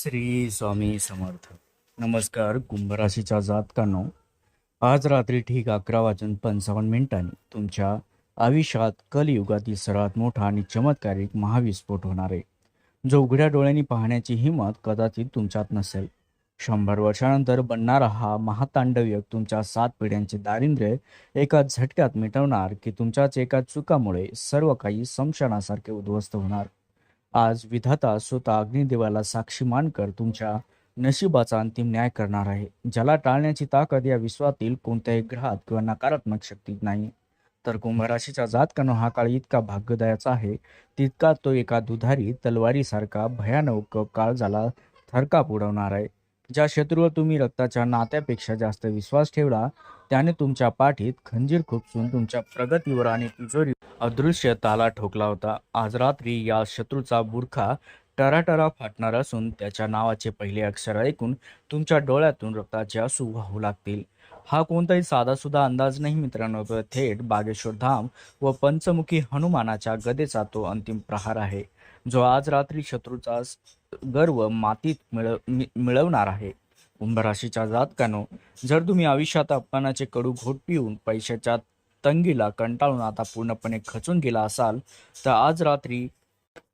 श्री स्वामी समर्थ. नमस्कार. कुंभ राशीच्या जातकांनो, आज रात्री ठीक 11:55 तुमच्या आयुष्यात कलियुगातील सर्वात मोठा आणि चमत्कारिक महाविस्फोट होणार आहे, जो उघड्या डोळ्यांनी पाहण्याची हिंमत कदाचित तुमच्यात नसेल. 100 वर्षानंतर बनणारा हा महातांडव तुमच्या 7 पिढ्यांचे दारिद्र्य एका झटक्यात मिटवणार, की तुमच्याच एका चुकामुळे सर्व काही स्मशानासारखे उद्ध्वस्त होणार. आज विधाता स्वतः अग्निदेवाला साक्षी मानकर तुमच्या नशिबाचा अंतिम न्याय करणार आहे, ज्याला टाळण्याची ताकद या विश्वातील कोणत्याही ग्रहात किंवा नकारात्मक शक्तीत नाही. तर कुंभ राशीच्या जातकांनो, हा काळ इतका भाग्यदायाचा आहे, तितका तो एका दुधारी तलवारीसारखा भयानक काळ झाला थरकाप उडवणार आहे. ज्या शत्रूवर तुम्ही रक्ताच्या नात्यापेक्षा जास्त विश्वास ठेवला, त्याने तुमच्या पाठीत खंजीर खुपसून तुमच्या प्रगतीवर आणि तिजोरी अदृश्य ताला ठोकला होता. आज रात्री या शत्रूचा बुरखा टराटरा फाटणार असून त्याच्या नावाचे पहिले अक्षर ऐकून तुमच्या डोळ्यातून रक्ताचे आसू वाहू लागतील. हा कोणताही साधासुद्धा अंदाज नाही मित्रांनो, तर थेट बागेश्वर धाम व पंचमुखी हनुमानाच्या गदेचा तो अंतिम प्रहार आहे, जो आज रात्री शत्रूचा गर्व मातीत मिळवणार आहे. कुंभ राशीच्या जातकांनो, जर तुम्ही आयुष्यात अपमानाचे कडू घोट पिऊन पैशाच्या तंगीला कंटाळून आता पूर्णपणे खचून गेला असाल, तर आज रात्री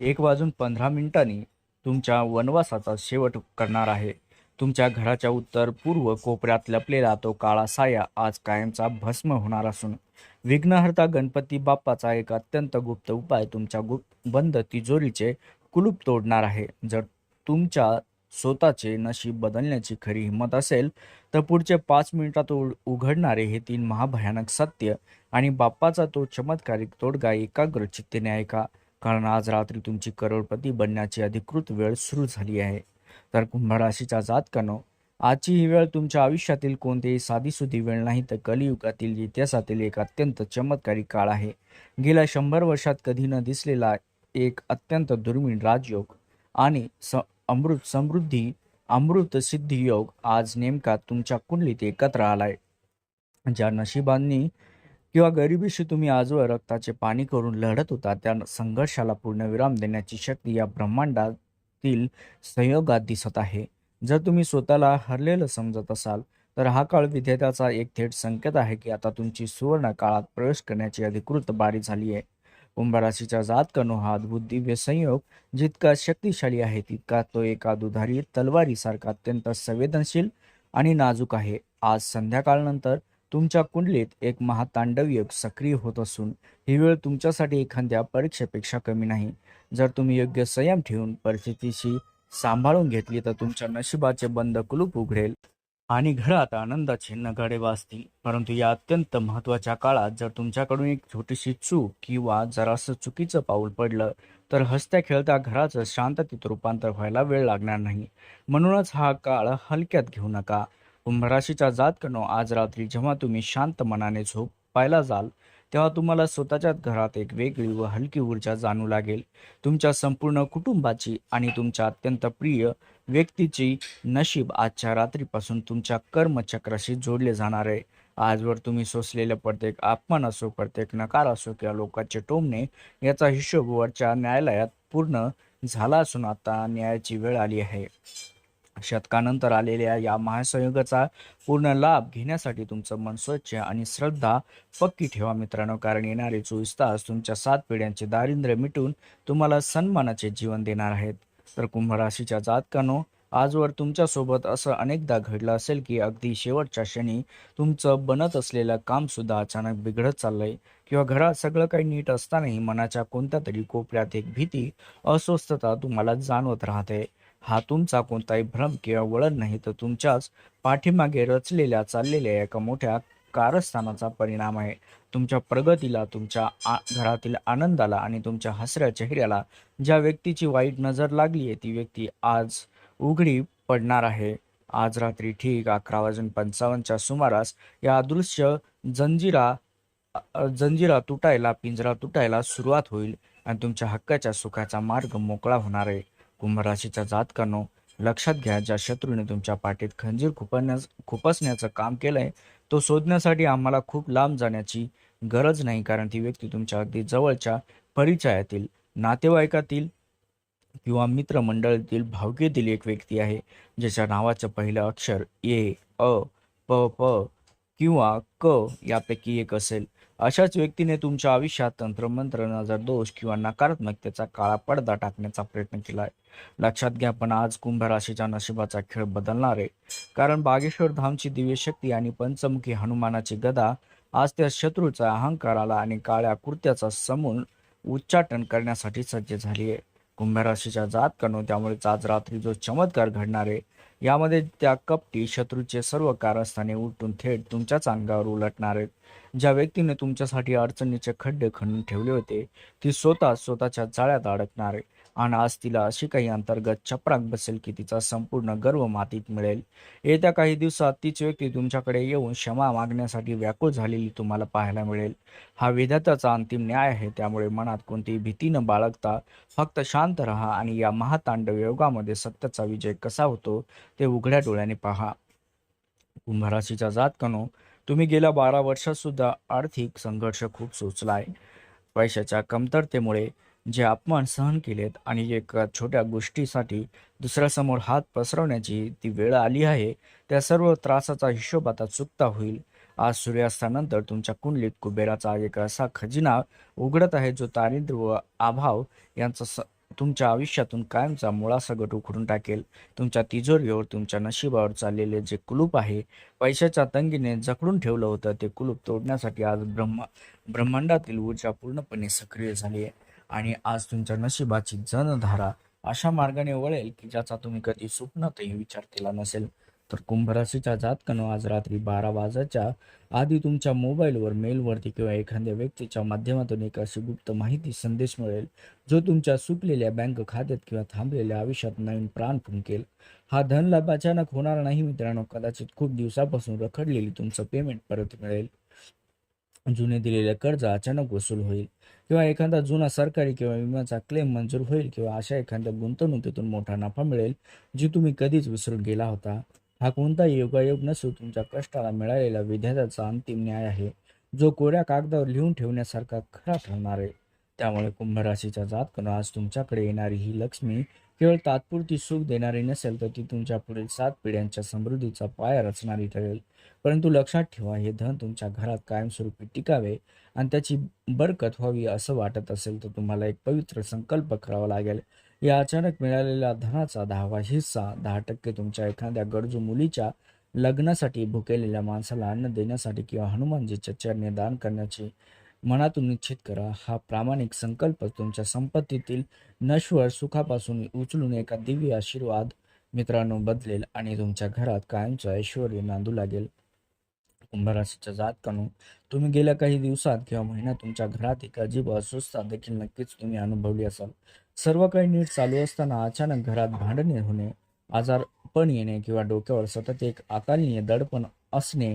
1:15 तुमच्या वनवासाचा शेवट करणार आहे. तुमच्या घराच्या उत्तर पूर्व कोपऱ्यात लपलेला तो काळा साया आज कायमचा भस्म होणार असून विघ्नहर्ता गणपती बाप्पाचा एक अत्यंत गुप्त उपाय तुमच्या बंद तिजोरीचे कुलूप तोडणार आहे. जर तुमच्या स्वतःचे नशीब बदलण्याची खरी हिंमत असेल, तर पुढचे 5 मिनिटात उघडणारे हे 3 महाभयानक सत्य आणि बाप्पाचा तो चमत्कारिक तोडगा एकाग्र चित्तेने ऐका, कारण आज रात्री तुमची करोडपती बनण्याची अधिकृत वेळ सुरू झाली आहे. तर कुंभ राशीच्या जातकांनो, आजची ही वेळ तुमच्या आयुष्यातील कोणतीही साधीसुधी वेळ नाही, तर कलियुगातील इतिहासातील एक अत्यंत चमत्कारिक काळ आहे. गेल्या 100 वर्षात कधी न दिसलेला एक अत्यंत दुर्मिळ राजयोग आणि अमृत सिद्धी योग आज नेमका तुमच्या कुंडलीत एकत्र आलाय. ज्या नशिबांनी किंवा गरिबीशी तुम्ही आजवर रक्ताचे पाणी करून लढत होता, त्या संघर्षाला पूर्णविराम देण्याची शक्ती या ब्रह्मांडातील संयोगात दिसत आहे. जर तुम्ही स्वतःला हरलेलं समजत असाल, तर हा काळ विधात्याचा एक थेट संकेत आहे की आता तुमची सुवर्ण काळात प्रवेश करण्याची अधिकृत बारी झाली आहे. कुंभ राशीच्या जातकांनो, हा अद्भुत दिव्य संयोग जितका शक्तिशाली आहे, तितका तो एका दुधारी तलवारीसारखा अत्यंत संवेदनशील आणि नाजूक आहे. आज संध्याकाळनंतर तुमच्या कुंडलीत एक महातांडव योग सक्रिय होत असून ही वेळ तुमच्यासाठी एखाद्या परीक्षेपेक्षा कमी नाही. जर तुम्ही योग्य संयम ठेवून परिस्थितीशी सांभाळून घेतली, तर तुमच्या नशिबाचे बंद कुलूप उघडेल आणि घरात आनंदाचे नगाडे वाजतील. परंतु या अत्यंत महत्त्वाच्या काळात जर तुमच्याकडून एक छोटीशी चूक किंवा जरासं चुकीचं पाऊल पडलं, तर हसत्या खेळत्या घराचं शांततेत रूपांतर व्हायला वेळ लागणार नाही. म्हणूनच हा काळ हलक्यात घेऊ नका. कुंभ राशीच्या जातकांनो, आज रात्री जेव्हा तुम्ही शांत मनाने झोपायला जाल, तेव्हा तुम्हाला स्वतःच्याच घरात एक वेगळी व हलकी ऊर्जा जाणू लागेल. तुमच्या संपूर्ण कुटुंबाची आणि तुमच्या अत्यंत प्रिय व्यक्तीची नशीब आजच्या रात्रीपासून तुमच्या कर्मचक्राशी जोडले जाणार आहे. आजवर तुम्ही सोसलेले प्रत्येक अपमान असो, प्रत्येक नकार असो किंवा लोकांचे टोमणे, याचा हिशोब वरच्या न्यायालयात पूर्ण झाला असून आता न्यायाची वेळ आली आहे. शतकानंतर आलेल्या या महासंयोगाचा पूर्ण लाभ घेण्यासाठी तुमचं मन स्वच्छ आणि श्रद्धा पक्की ठेवा मित्रांनो, कारण येणारे 24 तास तुमच्या 7 पिढ्यांचे दारिद्र्य मिटून तुम्हाला सन्मानाचे जीवन देणार आहेत. तर कुंभ राशीच्या जातकांनो, आजवर तुमच्यासोबत असं अनेकदा घडलं असेल की अगदी शेवटच्या क्षणी तुमचं बनत असलेलं काम सुद्धा अचानक बिघडत चाललंय, किंवा घरात सगळं काही नीट असतानाही मनाच्या कोणत्या तरी कोपऱ्यात एक भीती, अस्वस्थता तुम्हाला जाणवत राहते. हा तुमचा कोणताही भ्रम किंवा वळण नाही, तर तुमच्याच पाठीमागे रचलेल्या चाललेल्या एका मोठ्या कारस्थानाचा परिणाम आहे. तुमच्या प्रगतीला, तुमच्या घरातील आनंदाला आणि तुमच्या हसऱ्या चेहऱ्याला ज्या व्यक्तीची वाईट नजर लागली आहे, ती व्यक्ती आज उघडी पडणार आहे. आज रात्री ठीक 11:55च्या सुमारास या अदृश्य जंजिरा जंजिरा तुटायला, पिंजरा तुटायला सुरुवात होईल आणि तुमच्या हक्काच्या सुखाचा मार्ग मोकळा होणार आहे. कुंभ राशीच्या जातकांनो, लक्षात घ्या, ज्या शत्रूने तुमच्या पाठीत खंजीर खुपसण्याचं काम केलंय, तो शोधण्यासाठी आम्हाला खूप लांब जाण्याची गरज नाही, कारण ती व्यक्ती तुमच्या अगदी जवळच्या परिचयातील, नातेवाईकातील किंवा मित्रमंडळातील भावकीतील एक व्यक्ती आहे, ज्याच्या नावाचं पहिलं अक्षर ए, अ, प, प किंवा क यापैकी एक असेल. अशाच व्यक्तीने तुमच्या आयुष्यात तंत्रमंत्र, नजरदोष किंवा नकारात्मकतेचा काळा पडदा टाकण्याचा प्रयत्न केला आहे. लक्षात घ्या, पण आज कुंभ राशीच्या नशिबाचा खेळ बदलणार आहे. कारण बागेश्वर धामची दिव्यशक्ती आणि पंचमुखी हनुमानाची गदा आज त्या शत्रूचा अहंकाराला आणि काळ्या कुर्त्याचा समूळ उच्चाटन करण्यासाठी सज्ज झाली आहे. कुंभ राशीच्या जातकांनो, त्यामुळेच आज रात्री जो चमत्कार घडणार आहे, यामध्ये त्या कपटी शत्रूचे सर्व कारस्थाने उलटून थेट तुमच्याच अंगावर उलटणार आहेत. ज्या व्यक्तीने तुमच्यासाठी अडचणीचे खड्डे खणून ठेवले होते, ती स्वतःच्या जाळ्यात अडकणार आहे. आणि आज तिला अशी काही अंतर्गत चपराक बसेल की तिचा संपूर्ण गर्व मातीत मिळेल. येत्या काही दिवसात तीच व्यक्ती तुमच्याकडे येऊन क्षमा मागण्यासाठी व्याकुळ झालेली तुम्हाला पाहायला मिळेल. हा विधात्याचा अंतिम न्याय आहे, त्यामुळे मनात कोणतीही भीती न बाळगता फक्त शांत राहा आणि या महातांडव योगामध्ये सत्याचा विजय कसा होतो ते उघड्या डोळ्याने पहा. कुंभराशीच्या जातकानो, तुम्ही गेल्या 12 वर्षात सुद्धा आर्थिक संघर्ष खूप सोचला आहे. पैशाच्या कमतरतेमुळे जे अपमान सहन केलेत आणि एका छोट्या गोष्टीसाठी दुसऱ्यासमोर हात पसरवण्याची ती वेळ आली आहे, त्या सर्व त्रासाचा हिशोब आता चुकता होईल. आज सूर्यास्तानंतर तुमच्या कुंडलीत कुबेराचा एक असा खजिना उघडत आहे, जो दारिद्र्य व अभाव यांचा तुमच्या आयुष्यातून कायमचा मुळासकट उखडून टाकेल. तुमच्या तिजोरीवर, तुमच्या नशिबावर चाललेले जे कुलूप आहे, पैशाच्या तंगीने जखडून ठेवलं होतं, ते कुलूप तोडण्यासाठी आज ब्रह्मांडातील ऊर्जा पूर्णपणे सक्रिय झाली आहे. आणि आज तुमच्या नशिबाची जनधारा अशा मार्गाने वळेल की ज्याचा तुम्ही कधी स्वप्नातही विचार केला नसेल. तर कुंभराशीच्या जातकानं, आज रात्री 12 वाजायच्या आधी तुमच्या मोबाईलवर, मेलवरती किंवा एखाद्या व्यक्तीच्या माध्यमातून एक अशी गुप्त माहिती संदेश मिळेल, जो तुमच्या सुकलेल्या बँक खात्यात किंवा थांबलेल्या आयुष्यात नवीन प्राण फुंकेल. हा धनलाभ अचानक होणार नाही मित्रांनो. कदाचित खूप दिवसापासून रखडलेली तुमचं पेमेंट परत मिळेल, जुने दिलेले कर्ज अचानक वसूल होईल, किंवा एखादा जुना सरकारी किंवा विम्याचा क्लेम मंजूर होईल, किंवा अशा एखाद्या गुंतवणुकीतून मोठा नफा मिळेल जी तुम्ही कधीच विसरून गेला होता. हा कोणताही योगायोग नसून तुमच्या कष्टाला मिळालेला विधात्याचा अंतिम न्याय आहे, जो कोऱ्या कागदावर लिहून ठेवण्यासारखा खरा ठरणार आहे. त्यामुळे कुंभ राशीच्या जातकानं, आज तुमच्याकडे येणारी ही लक्ष्मी केवळ तात्पुरती सुख देणारी नसेल, तर ती तुमच्या पुढील 7 पिढ्यांच्या समृद्धीचा पाया रचणारी ठरेल. परंतु लक्षात ठेवा, हे धन तुमच्या घरात कायमस्वरूपी टिकावे आणि त्याची बरकत व्हावी असं वाटत असेल, तर तुम्हाला एक पवित्र संकल्प करावा लागेल. या अचानक मिळालेल्या धनाचा 10वा हिस्सा 10% तुमच्या एखाद्या गरजू मुलीच्या लग्नासाठी, भुकेलेल्या माणसाला अन्न देण्यासाठी किंवा हनुमानजीच्या चरणी दान करण्याची मनातून निश्चित करा. हा प्रामाणिक संकल्प तुमच्या संपत्तीतील नश्वर सुखापासून उचलून एका दिव्य आशीर्वाद मित्रांनो बदलेल आणि तुमच्या घरात कायमचं ऐश्वर नांदू लागेल. कुंभराशीच्या जातकानो, तुम्ही गेल्या काही दिवसात किंवा महिन्यात तुमच्या घरात एक अजीब अस्वस्थता देखील नक्कीच तुम्ही अनुभवली असाल. सर्व काही नीट चालू असताना अचानक घरात भांडणे होणे, आजारपण येणे किंवा डोक्यावर सतत एक अकालीन दडपण असणे,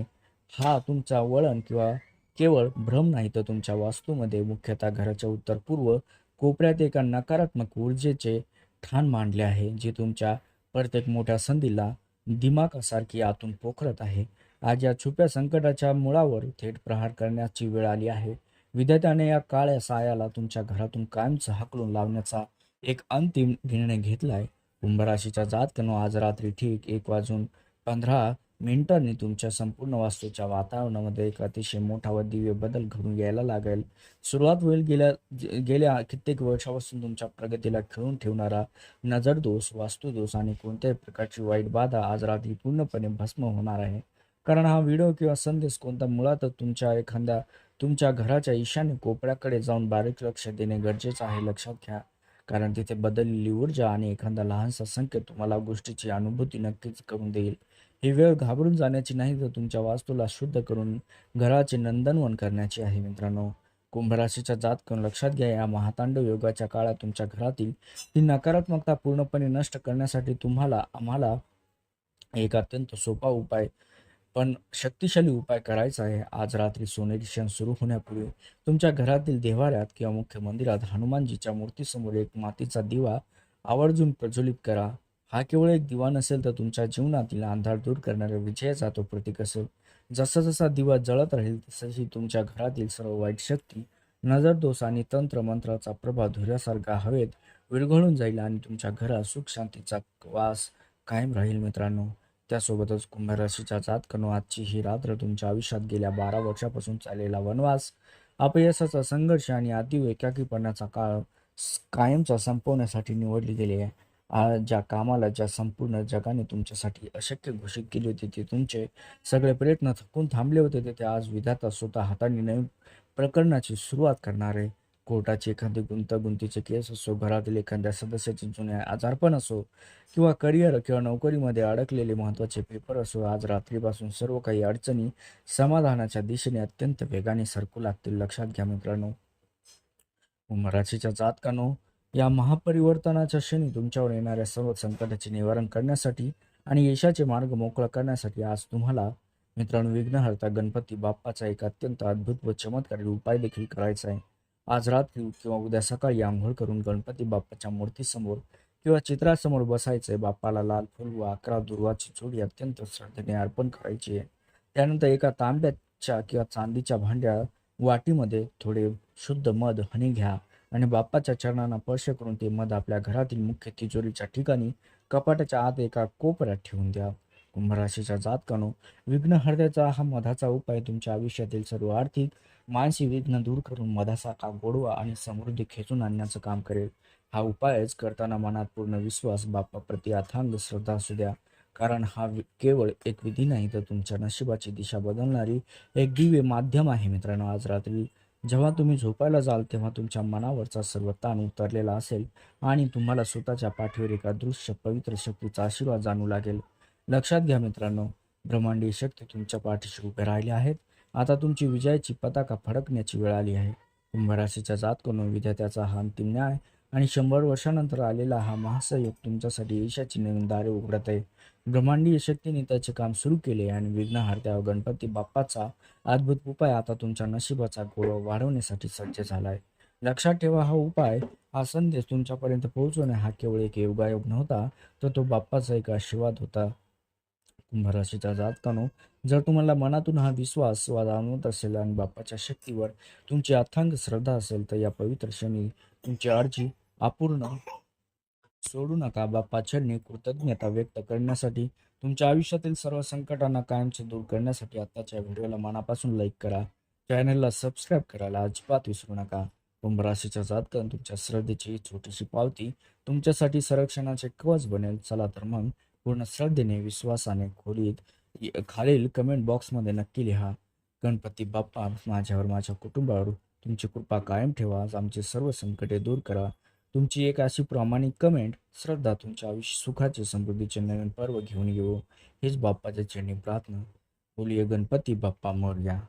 हा तुमचा वळण किंवा केवळ भ्रम नाही, तर तुमच्या वास्तूमध्ये, मुख्यतः घराच्या उत्तर पूर्व कोपऱ्यात एका नकारात्मक ऊर्जेचे ठाण मांडले आहे, जे तुमच्या प्रत्येक मोठ्या संधीला दिमागासारखी आतून पोखरत आहे. आज या छुप्या संकटाच्या मुळावर थेट प्रहार करण्याची वेळ आली आहे. विधात्याने या काळ्या सायाला तुमच्या घरातून कायमचं हाकलून लावण्याचा एक अंतिम निर्णय घेतलाय. कुंभराशीच्या जातकानो, आज रात्री ठीक 1:15 तुमच्या संपूर्ण वास्तूच्या वातावरणामध्ये एक अतिशय मोठा व दिव्य बदल घडून यायला लागेल. सुरुवात होईल गेल्या गेल्या कित्येक वर्षापासून तुमच्या प्रगतीला खिळून ठेवणारा नजरदोष, वास्तुदोष आणि कोणत्याही प्रकारची वाईट बाधा आज रात्री पूर्णपणे भस्म होणार आहे. कारण हा व्हिडिओ किंवा संदेश कोणता मुळातच तुमच्या घराच्या ईशान्य कोपऱ्याकडे जाऊन बारीक लक्ष देणे गरजेचं आहे. लक्षात घ्या, कारण तिथे बदललेली ऊर्जा आणि एखादा लहानसा संकेत तुम्हाला गोष्टीची अनुभूती नक्कीच करून देईल. ही वेळ घाबरून जाण्याची नाही, तर तुमच्या वास्तूला शुद्ध करून घराचे नंदनवन करण्याची आहे. मित्रांनो, कुंभराशीच्या जातकानं, लक्षात घ्या, या महातांडव योगाच्या काळात तुमच्या घरातील ही नकारात्मकता पूर्णपणे नष्ट करण्यासाठी आम्हाला एक अत्यंत सोपा उपाय पण शक्तिशाली उपाय करायचा आहे. आज रात्री सोनेरी क्षण सुरू होण्यापूर्वी तुमच्या घरातील देव्हाऱ्यात किंवा मुख्य मंदिरात हनुमानजीच्या मूर्तीसमोर एक मातीचा दिवा आवर्जून प्रज्वलित करा. हा केवळ एक दिवा नसेल, तर तुमच्या जीवनातील अंधार दूर करणाऱ्या विजयाचा तो प्रतीक असेल. जसा जसा दिवा जळत राहील, तसही तुमच्या घरातील सर्व वाईट शक्ती, नजरदोष आणि तंत्र मंत्राचा प्रभाव धुऱ्यासारखा हवेत विरघळून जाईल आणि तुमच्या घरात सुख शांतीचा वास कायम राहील मित्रांनो. त्यासोबतच कुंभ राशीच्या जातकांनो, आजची ही रात्र तुमच्या आयुष्यात गेल्या 12 वर्षापासून चाललेला वनवास, अपयशाचा संघर्ष आणि अति एकाकीपणाचा काळ कायमचा संपवण्यासाठी निवडली गेली आहे. ज्या कामाला ज्या संपूर्ण जगाने तुमच्यासाठी अशक्य घोषित केली होती, ते तुमचे सगळे प्रयत्न थकून थांबले होते, ते आज विधाता स्वतः हाताने नवीन प्रकरणाची सुरुवात करणार आहे. कोर्टाची एखादी गुंतागुंतीचे केस असो, घरातील एखाद्या सदस्याचे जुने आजारपण असो, किंवा करिअर किंवा नोकरीमध्ये अडकलेले महत्त्वाचे पेपर असो, आज रात्रीपासून सर्व काही अडचणी समाधानाच्या दिशेने अत्यंत वेगाने सरकू लागतील. लक्षात घ्या मित्रांनो. कुंभ राशीच्या जातकांनो, या महापरिवर्तनाच्या क्षणी तुमच्यावर येणाऱ्या सर्व संकटाचे निवारण करण्यासाठी आणि यशाचे मार्ग मोकळा करण्यासाठी आज तुम्हाला मित्रांनो विघ्नहर्ता गणपती बाप्पाचा एक अत्यंत अद्भुत व चमत्कारी उपाय देखील करायचा आहे. आज रात्री किंवा उद्या सकाळी आंघोळ करून गणपती बाप्पाच्या मूर्तीसमोर किंवा चित्रासमोर बसायचंय. बाप्पाला लाल फुल व 11 दुर्वाची चूडी अत्यंत श्रद्धेने अर्पण करायची आहे. त्यानंतर एका तांब्याच्या किंवा चांदीच्या वाटीमध्ये थोडे शुद्ध मध, हनी घ्या आणि बाप्पाच्या चरणांना स्पर्श करून ते मध आपल्या घरातील मुख्य तिजोरीच्या ठिकाणी कपाटाच्या आत एका कोपऱ्यात ठेवून द्या. कुंभ राशीच्या जातकांनो, विघ्नहर्त्याचा हा मधाचा उपाय तुमच्या आयुष्यातील सर्व आर्थिक मानसिक विघ्न दूर करून मधासारखा गोडवा आणि समृद्धी खेचून आणण्याचं काम करेल. हा उपायच करताना मनात पूर्ण विश्वास, बाप्पाप्रती अथांग श्रद्धा असू द्या, कारण हा केवळ एक विधी नाही, तर तुमच्या नशिबाची दिशा बदलणारी एक दिव्य माध्यम आहे. मित्रांनो, आज रात्री जेव्हा तुम्ही झोपायला जाल, तेव्हा तुमच्या मनावरचा सर्व ताण उतरलेला असेल आणि तुम्हाला स्वतःच्या पाठीवर एका दृश्य पवित्र शक्तीचा आशीर्वाद जाणू लागेल. लक्षात घ्या मित्रांनो, ब्रह्मांडीय शक्ती तुमच्या पाठीशी उभे राहिले आहेत. आता तुमची विजयाची पताका फडकण्याची वेळ आली आहे. कुंभ राशीच्या जातकांनो, विधात्याचा हा अंतिम न्याय आणि 100 वर्षानंतर आलेला हा महासयोग तुमच्यासाठी यशाची नवीन दारे उघडत आहे. ब्रह्मांडीय शक्तीने त्याचे काम सुरू केले आणि विघ्नहर्त्या गणपती बाप्पाचा अद्भुत उपाय आता तुमच्या नशिबाचा गोळा वाढवण्यासाठी सज्ज झाला आहे. लक्षात ठेवा, हा संदेश तुमच्यापर्यंत पोहोचवणे हा केवळ एक योगायोग नव्हता, तर तो बाप्पाचा एक आशीर्वाद होता. कुंभ राशीच्या जातकांनो, जर तुम्हाला मनातून हा विश्वास जाणवत असेल आणि बाप्पाच्या शक्तीवर तुमची अथांग श्रद्धा असेल, तर या पवित्र क्षणी तुमची अर्जी अपूर्ण सोडू नका. बाप्पाचरणी कृतज्ञता व्यक्त करण्यासाठी, तुमच्या आयुष्यातील सर्व संकटांना कायमचे दूर करण्यासाठी आताच्या व्हिडिओला मनापासून लाईक करा. चॅनलला सबस्क्राईब करायला अजिबात विसरू नका. कुंभ राशीच्या जातकांनो, तुमच्या श्रद्धेची ही छोटीशी पावती तुमच्यासाठी संरक्षणाचे कवच बनेल. चला तर मग पूर्ण श्रद्धेने, विश्वासाने खालील कमेंट बॉक्समध्ये नक्की लिहा, गणपती बाप्पा माझ्यावर, माझ्या कुटुंबावर तुमची कृपा कायम ठेवा, आमचे सर्व संकटे दूर करा. तुमची एक अशी प्रामाणिक कमेंट, श्रद्धा तुमच्या आयुष्य सुखाचे, समृद्धीचे नवीन पर्व घेऊन येऊ, हेच बाप्पाच्या चरणी प्रार्थना. बोलिये गणपती बाप्पा मोरया.